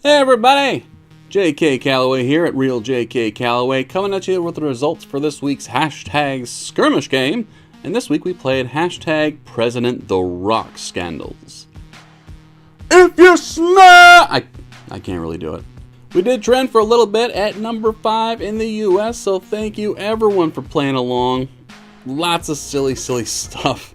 Hey everybody! JK Calloway here at Real JK Calloway, coming at you with the results for this week's hashtag skirmish game. And this week we played hashtag President the Rock Scandals. If you smell... I can't really do it. We did trend for a little bit at number 5 in the US, so thank you everyone for playing along. Lots of silly stuff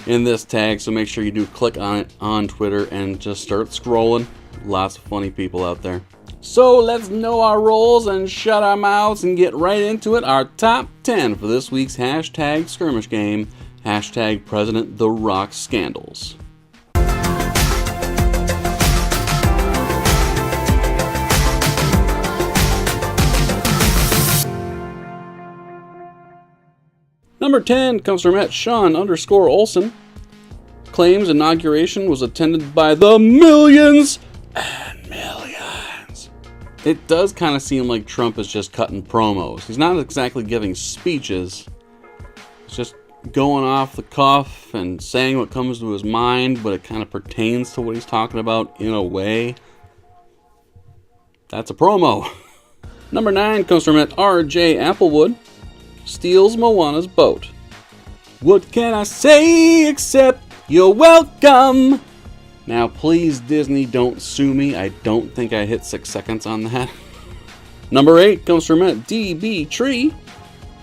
in this tag, so make sure you do click on it on Twitter and just start scrolling. Lots of funny people out there. So let's know our roles and shut our mouths and get right into it. Our top 10 for this week's hashtag skirmish game, hashtag President the Rock Scandals. Number 10 comes from @Sean_Olsen. Claims inauguration was attended by the millions and millions. It does kind of seem like Trump is just cutting promos. He's not exactly giving speeches. He's just going off the cuff and saying what comes to his mind, but it kind of pertains to what he's talking about in a way. That's a promo. Number 9 comes from @RJ Applewood. Steals Moana's boat. What can I say except you're welcome? Now please Disney, don't sue me. I don't think I hit 6 seconds on that. Number 8 comes from @DB Tree.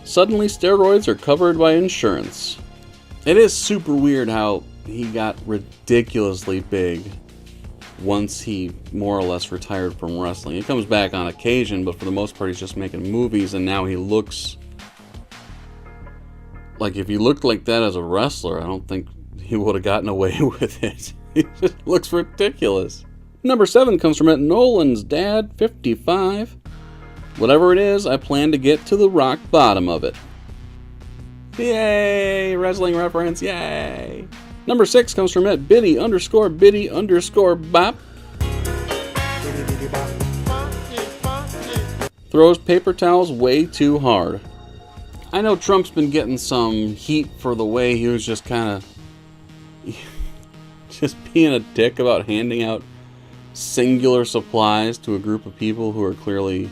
Suddenly steroids are covered by insurance. It is super weird how he got ridiculously big once he more or less retired from wrestling. He comes back on occasion, but for the most part he's just making movies, and now he looks like, if he looked like that as a wrestler, I don't think he would have gotten away with it. He just looks ridiculous. Number 7 comes from Nolan's Dad, 55. Whatever it is, I plan to get to the rock bottom of it. Yay! Wrestling reference, yay! Number 6 comes from @Biddy_Biddy_Bop. Throws paper towels way too hard. I know Trump's been getting some heat for the way he was just kind of just being a dick about handing out singular supplies to a group of people who are clearly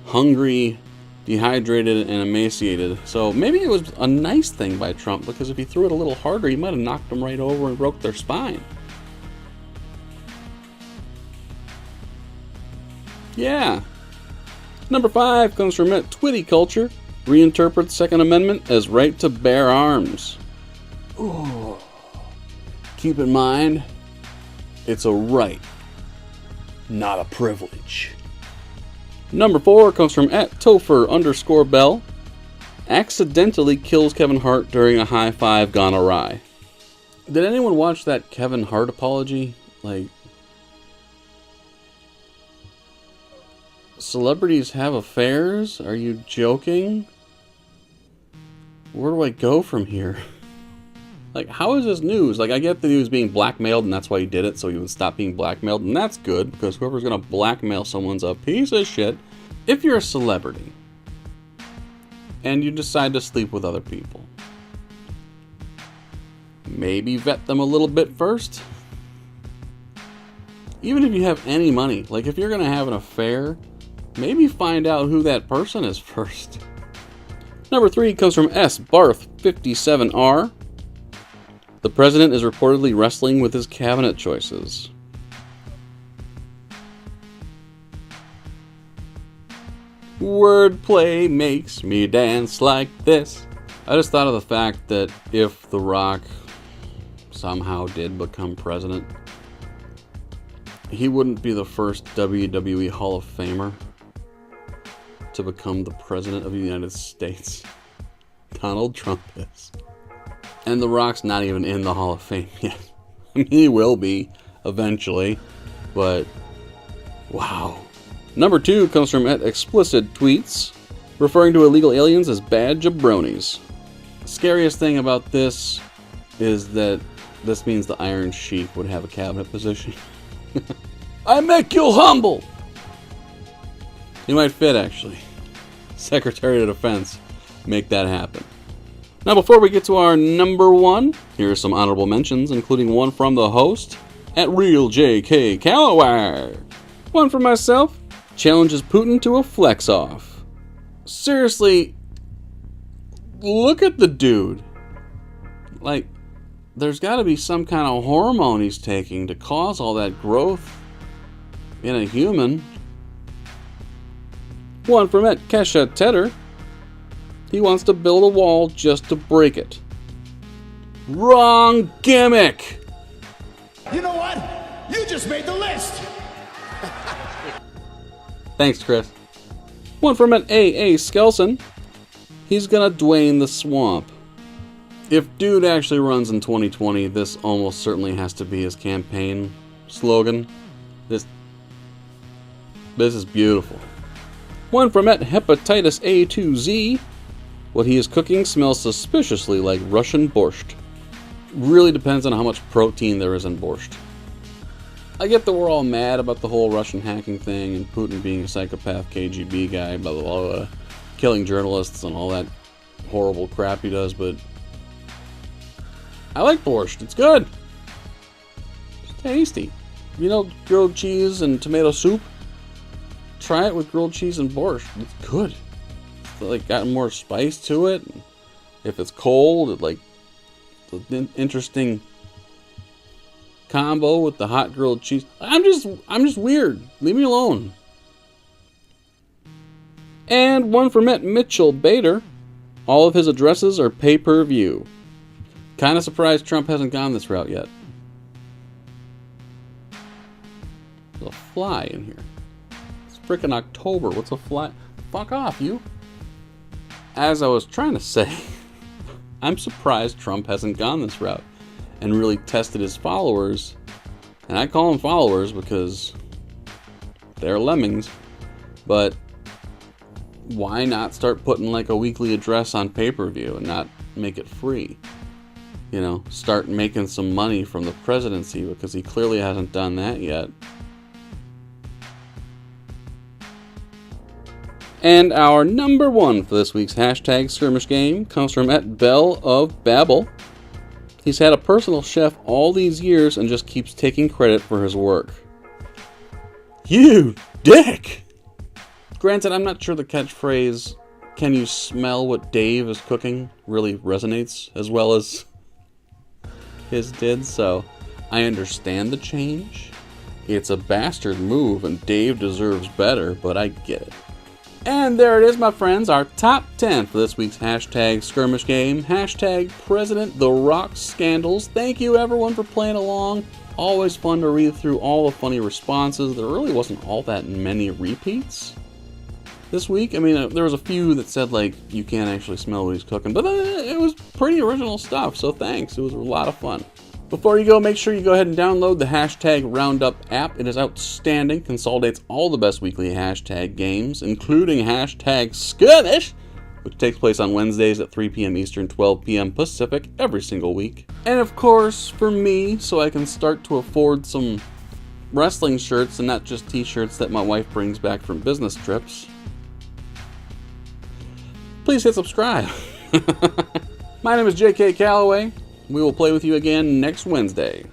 hungry, dehydrated, and emaciated. So maybe it was a nice thing by Trump, because if he threw it a little harder, he might have knocked them right over and broke their spine. Yeah. Number 5 comes from @Twitty Culture. Reinterprets Second Amendment as right to bear arms. Ooh. Keep in mind, it's a right, not a privilege. Number 4 comes from @Topher_Bell. Accidentally kills Kevin Hart during a high five gone awry. Did anyone watch that Kevin Hart apology? Like, celebrities have affairs? Are you joking? Where do I go from here? Like, how is this news? Like, I get that he was being blackmailed and that's why he did it, so he would stop being blackmailed, and that's good, because whoever's gonna blackmail someone's a piece of shit. If you're a celebrity and you decide to sleep with other people, maybe vet them a little bit first. Even if you have any money, like if you're gonna have an affair, maybe find out who that person is first. Number 3 comes from @Barth57R. The president is reportedly wrestling with his cabinet choices. Wordplay makes me dance like this. I just thought of the fact that if The Rock somehow did become president, he wouldn't be the first WWE Hall of Famer to become the President of the United States. Donald Trump is. And The Rock's not even in the Hall of Fame yet. I mean, he will be eventually, but wow. Number 2 comes from @Explicit Tweets, referring to illegal aliens as bad jabronis. The scariest thing about this is that this means the Iron Sheik would have a cabinet position. I make you humble! He might fit, actually. Secretary of Defense. Make that happen. Now, before we get to our number 1, here are some honorable mentions, including one from the host @RealJKCalloway. One for myself. Challenges Putin to a flex-off. Seriously, look at the dude. Like, there's got to be some kind of hormone he's taking to cause all that growth in a human. One from Kesha Tedder. He wants to build a wall just to break it. Wrong gimmick! You know what? You just made the list! Thanks, Chris. One from A.A. Skelson. He's gonna Dwayne the Swamp. If dude actually runs in 2020, this almost certainly has to be his campaign slogan. This is beautiful. One from Hepatitis A2Z. What he is cooking smells suspiciously like Russian borscht. Really depends on how much protein there is in borscht. I get that we're all mad about the whole Russian hacking thing and Putin being a psychopath KGB guy, blah blah blah, killing journalists and all that horrible crap he does, but I like borscht. It's good. It's tasty. You know, grilled cheese and tomato soup? Try it with grilled cheese and borscht. It's good. It's like got more spice to it. If it's cold, it like an interesting combo with the hot grilled cheese. I'm just weird. Leave me alone. And one from Mitchell Bader. All of his addresses are pay-per-view. Kind of surprised Trump hasn't gone this route yet. There's a fly in here. It's frickin' October. What's a fly? Fuck off, you. As I was trying to say, I'm surprised Trump hasn't gone this route and really tested his followers. And I call them followers because they're lemmings. But why not start putting like a weekly address on pay-per-view and not make it free? You know, start making some money from the presidency, because he clearly hasn't done that yet. And our number one for this week's hashtag skirmish game comes from @Bell of Babel. He's had a personal chef all these years and just keeps taking credit for his work. You dick! Granted, I'm not sure the catchphrase, "Can you smell what Dave is cooking?" really resonates as well as his did, so I understand the change. It's a bastard move and Dave deserves better, but I get it. And there it is, my friends, our top 10 for this week's hashtag skirmish game. Hashtag President The Rock Scandals. Thank you everyone for playing along. Always fun to read through all the funny responses. There really wasn't all that many repeats this week. I mean, there was a few that said, like, you can't actually smell what he's cooking, but it was pretty original stuff, so thanks. It was a lot of fun. Before you go, make sure you go ahead and download the hashtag Roundup app. It is outstanding, consolidates all the best weekly hashtag games, including hashtag Skirmish, which takes place on Wednesdays at 3 p.m. Eastern, 12 p.m. Pacific, every single week. And of course, for me, so I can start to afford some wrestling shirts and not just t-shirts that my wife brings back from business trips, please hit subscribe. My name is J.K. Calloway. We will play with you again next Wednesday.